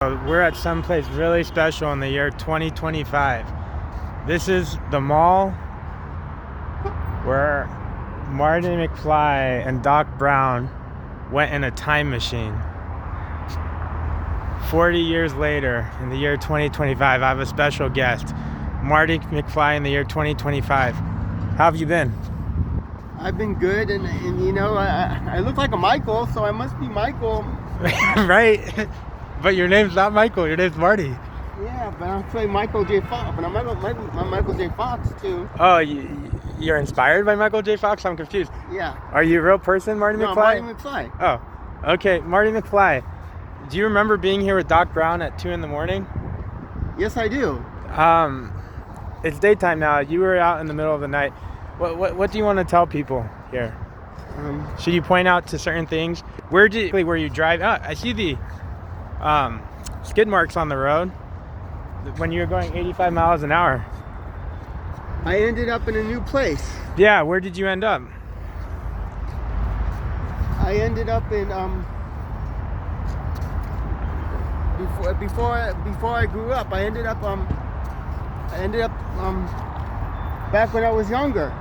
We're at someplace really special in the year 2025. This is the mall where Marty McFly and Doc Brown went in a time machine. 40 years later, in the year 2025, I have a special guest, Marty McFly in the year 2025. How have you been? I've been good, and you know, I look like a Michael, so I must be Michael. Right? But your name's not Michael, your name's Marty. Yeah, but I'm playing Michael J. Fox, but I'm Michael J. Fox too. Oh, you're inspired by Michael J. Fox? I'm confused. Yeah. Are you a real person, Marty No, McFly? Marty McFly. Oh, okay. Marty McFly. Do you remember being here with Doc Brown at 2 in the morning? Yes, I do. It's daytime now. You were out in the middle of the night. What do you want to tell people here? Should you point out to certain things? Where you drive? Oh, I see the skid marks on the road when you were going 85 miles an hour. I ended up in a new place. Yeah, where did you end up? I ended up in before I grew up. I ended up back when I was younger.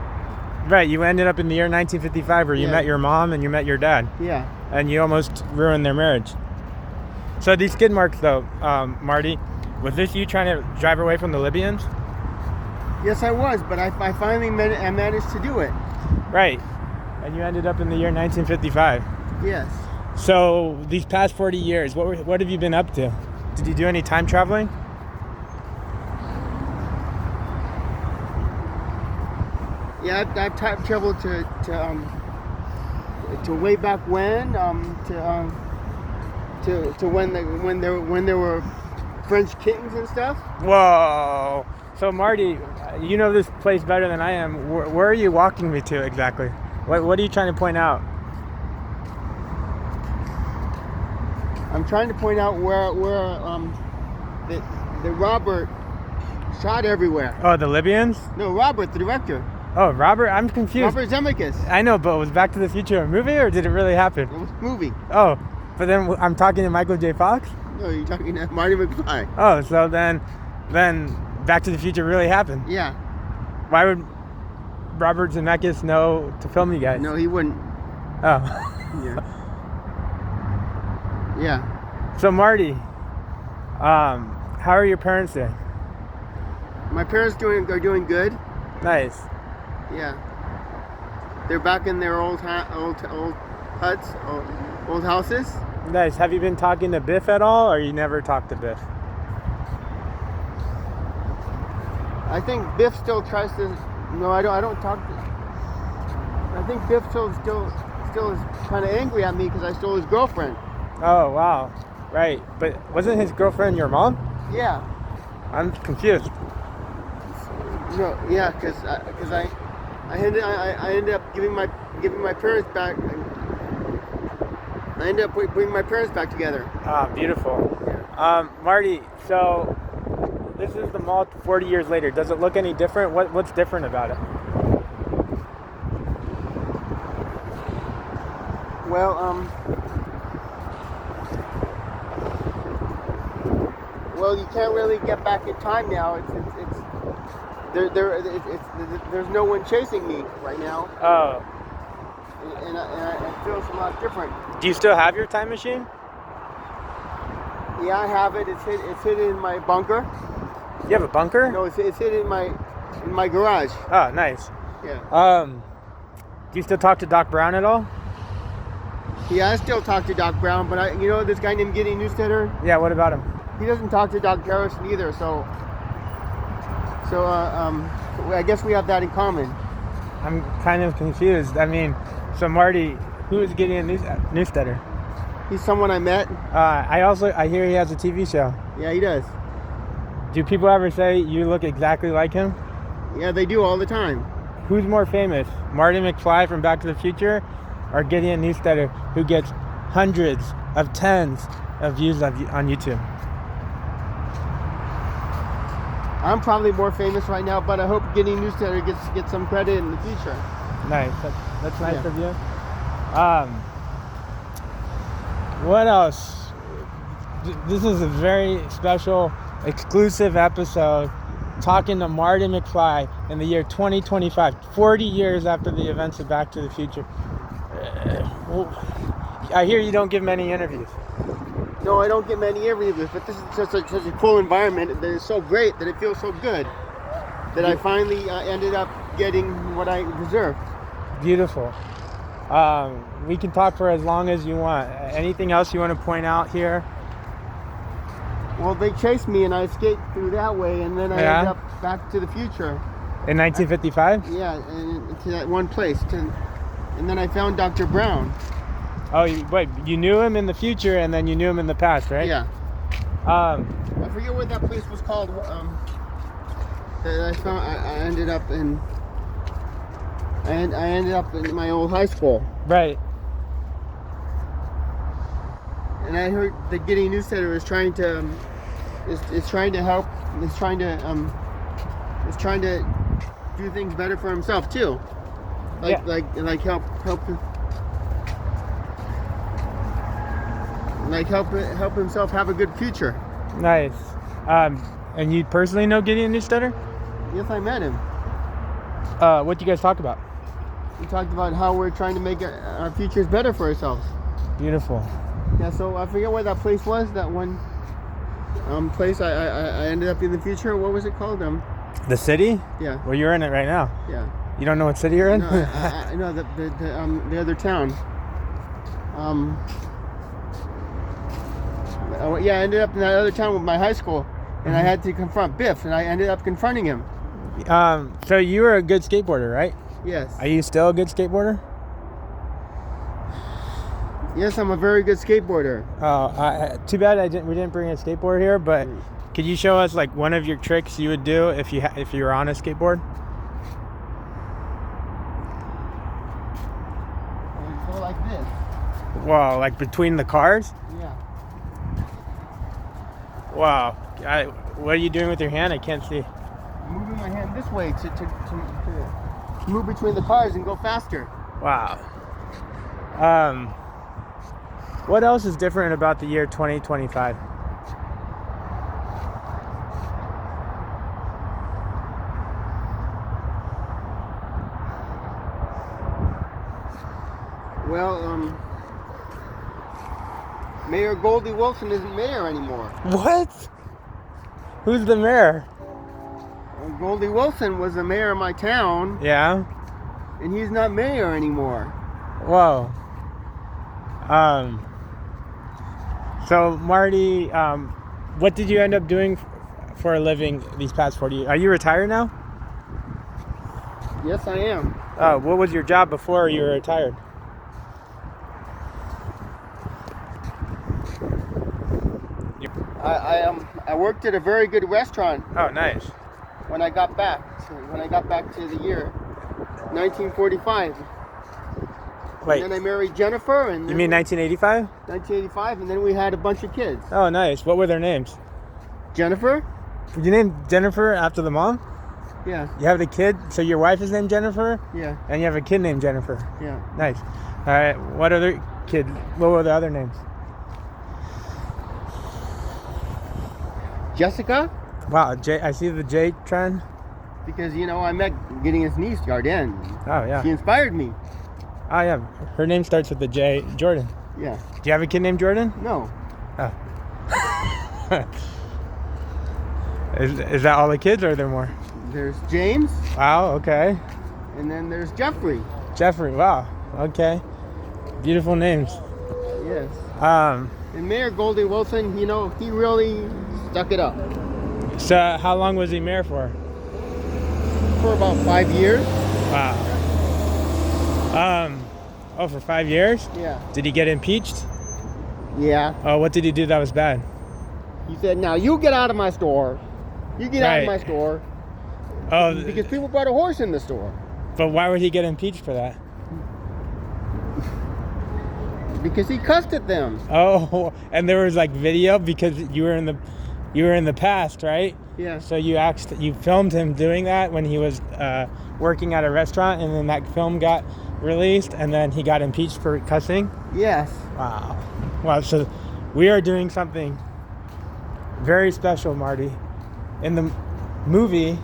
Right, you ended up in the year 1955 where you met your mom and you met your dad. Yeah. And you almost ruined their marriage. So these skid marks though, Marty, was this you trying to drive away from the Libyans? Yes, I was, but I finally managed to do it. Right. And you ended up in the year 1955. Yes. So these past 40 years, what have you been up to? Did you do any time traveling? Yeah, I've time traveled to way back when, to when there were French kings and stuff. Whoa! So Marty, you know this place better than I am. Where are you walking me to exactly? What are you trying to point out? I'm trying to point out where the Robert shot everywhere. Oh, the Libyans? No, Robert, the director. Oh, Robert? I'm confused. Robert Zemeckis. I know, but was Back to the Future a movie or did it really happen? It was a movie. Oh, but then I'm talking to Michael J. Fox? No, you're talking to Marty McFly. Oh, so then Back to the Future really happened? Yeah. Why would Robert Zemeckis know to film you guys? No, he wouldn't. Oh. Yeah. Yeah. So Marty, how are your parents doing? My parents are doing good. Nice. Yeah. They're back in their old huts, old houses. Nice. Have you been talking to Biff at all, or you never talked to Biff? I think Biff still tries to. No, I don't talk to. I think Biff still is kind of angry at me because I stole his girlfriend. Oh wow. Right. But wasn't his girlfriend your mom? Yeah. I'm confused. No, yeah, because I ended up giving my parents back. I ended up bringing my parents back together. Ah, beautiful. Yeah. Marty, so this is the mall 40 years later. Does it look any different? What's different about it? Well, you can't really get back in time now. There's no one chasing me right now. Oh. And I feel it's a lot different. Do you still have your time machine? Yeah, I have it. It's hidden in my bunker. You have a bunker? No, it's hidden in my garage. Oh, nice. Yeah. Do you still talk to Doc Brown at all? Yeah, I still talk to Doc Brown, but you know this guy named Gideon Newstetter? Yeah, what about him? He doesn't talk to Doc Harrison either, so I guess we have that in common. I'm kind of confused. I mean, so Marty, who is Gideon Newstetter? He's someone I met. I hear he has a TV show. Yeah, he does. Do people ever say you look exactly like him? Yeah, they do all the time. Who's more famous, Marty McFly from Back to the Future or Gideon Newstetter, who gets hundreds of tens of views on YouTube? I'm probably more famous right now, but I hope Gideon Newstetter gets some credit in the future. Nice. That's nice of you. What else? This is a very special, exclusive episode talking to Marty McFly in the year 2025, 40 years after the events of Back to the Future. I hear you don't give many interviews. No, I don't get many interviews, but this is such a cool environment that is so great that it feels so good that I finally ended up getting what I deserved. Beautiful. We can talk for as long as you want. Anything else you want to point out here? Well, they chased me and I escaped through that way, and then I ended up Back to the Future. In 1955? Yeah, and to that one place. And then I found Dr. Brown. Oh, wait, you knew him in the future and then you knew him in the past, right? Yeah. I forget what that place was called. That I ended up in. And I ended up in my old high school. Right. And I heard the Gideon Newsletter is trying to help. Is trying to do things better for himself too. Like help himself have a good future. Nice. And you personally know Gideon Newsletter? Yes, I met him. What do you guys talk about? We talked about how we're trying to make our futures better for ourselves. Beautiful. Yeah, so I forget where that place was. That one place I ended up in the future. What was it called? The city? Yeah. Well, you're in it right now. Yeah. You don't know what city you're in? No, the other town. I ended up in that other town with my high school, and I had to confront Biff, and I ended up confronting him. So you were a good skateboarder, right? Yes. Are you still a good skateboarder? Yes, I'm a very good skateboarder. Oh, too bad we didn't bring a skateboard here. But could you show us like one of your tricks you would do if you were on a skateboard? Go like this. Wow, like between the cars? Yeah. Wow. What are you doing with your hand? I can't see. Moving my hand this way to move between the cars and go faster. Wow. What else is different about the year 2025? Well, Mayor Goldie Wilson isn't mayor anymore. What? Who's the mayor? Goldie Wilson was the mayor of my town. Yeah. And he's not mayor anymore. Whoa. So Marty, what did you end up doing for a living these past 40 years? Are you retired now? Yes, I am. What was your job before you were retired? I worked at a very good restaurant. Oh, nice. When I got back to the year 1945. Wait. And then I married Jennifer. And you mean 1985? 1985, and then we had a bunch of kids. Oh, nice. What were their names? Jennifer. You named Jennifer after the mom? Yeah. You have the kid, so your wife is named Jennifer? Yeah. And you have a kid named Jennifer? Yeah. Nice. All right. What other kids? What were the other names? Jessica. Wow, I see the J trend. Because, I met Gideon's niece, Yarden. Oh, yeah. She inspired me. Oh, yeah. Her name starts with the J. Jordan. Yeah. Do you have a kid named Jordan? No. Oh. Is that all the kids, or are there more? There's James. Wow, okay. And then there's Jeffrey. Jeffrey, wow. Okay. Beautiful names. Yes. And Mayor Goldie Wilson, he really stuck it up. So how long was he mayor for? For about 5 years. Wow. For 5 years? Yeah. Did he get impeached? Yeah. Oh, what did he do that was bad? He said, "Now you get out of my store. You get out of my store." Oh. Because people brought a horse in the store. But why would he get impeached for that? Because he cussed at them. Oh, and there was like video because you were in the past, right? Yeah. So you filmed him doing that when he was working at a restaurant, and then that film got released, and then he got impeached for cussing. Yes. Wow. So we are doing something very special, Marty. In the movie,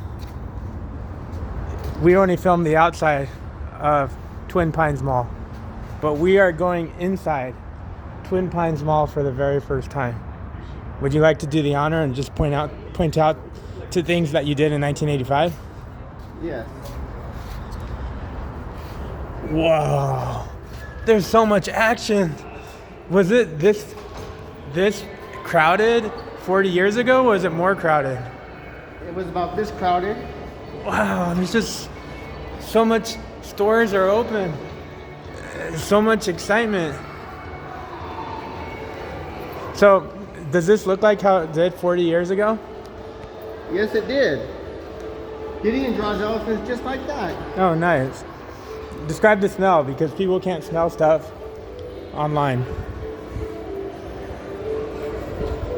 we only filmed the outside of Twin Pines Mall, but we are going inside Twin Pines Mall for the very first time. Would you like to do the honor and just point out to things that you did in 1985? Yes. Whoa, there's so much action. Was it this crowded 40 years ago, or was it more crowded? It was about this crowded. Wow, there's just so much. Stores are open. So much excitement. So, does this look like how it did 40 years ago? Yes, it did. Gideon draws elephants just like that. Oh, nice. Describe the smell, because people can't smell stuff online.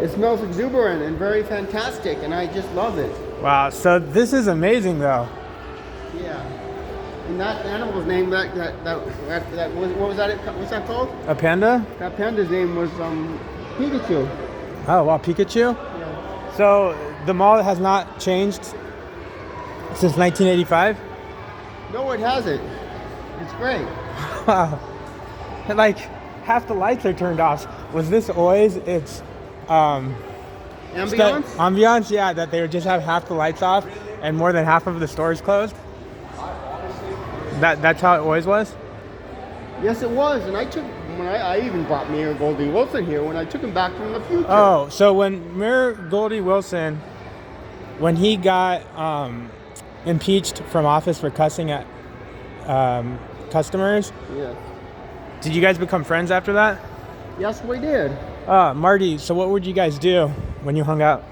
It smells exuberant and very fantastic, and I just love it. Wow, so this is amazing, though. Yeah. And that animal's name, what was that? What's that called? A panda? That panda's name was Pikachu. Oh, wow, Pikachu? Yeah. So the mall has not changed since 1985? No, it hasn't. It's great. Wow. Like, half the lights are turned off. Was this always its Ambiance? Ambiance, yeah, that they would just have half the lights off and more than half of the stores closed? That's how it always was? Yes, it was. And I even brought Mayor Goldie Wilson here when I took him back from the future. Oh, so when Mayor Goldie Wilson, when he got impeached from office for cussing at customers, Yeah. did you guys become friends after that? Yes, we did. Marty, so what would you guys do when you hung out?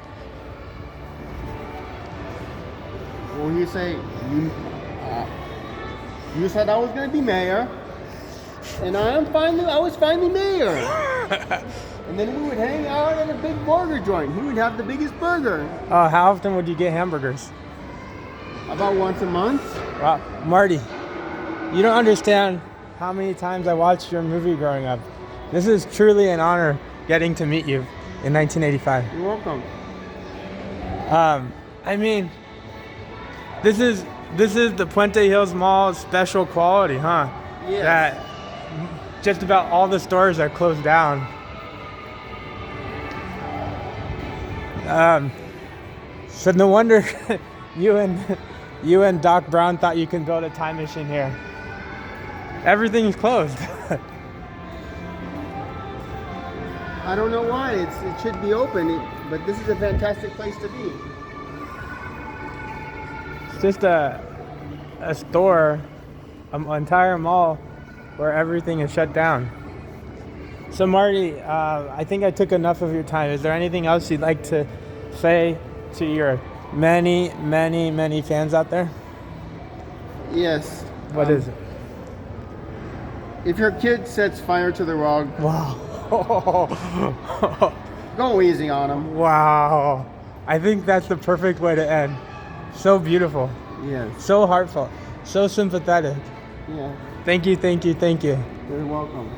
Well, you say, you said I was going to be mayor, and I was finally mayor. And then we would hang out at a big burger joint. He would have the biggest burger. How often would you get hamburgers? About once a month. Wow, Marty, you don't understand how many times I watched your movie growing up. This is truly an honor getting to meet you in 1985. You're welcome. I mean, this is the Puente Hills Mall's special quality, huh? Yes. That just about all the stores are closed down. So no wonder you and Doc Brown thought you can build a time machine here. Everything's closed. I don't know why. It should be open, but this is a fantastic place to be. It's just a store, an entire mall where everything is shut down. So Marty, I think I took enough of your time. Is there anything else you'd like to say to your many, many, many fans out there? Yes. What is it? If your kid sets fire to the rug, Wow. go easy on him. Wow. I think that's the perfect way to end. So beautiful. Yes. So heartfelt. So sympathetic. Yeah. Thank you, thank you, thank you. You're welcome.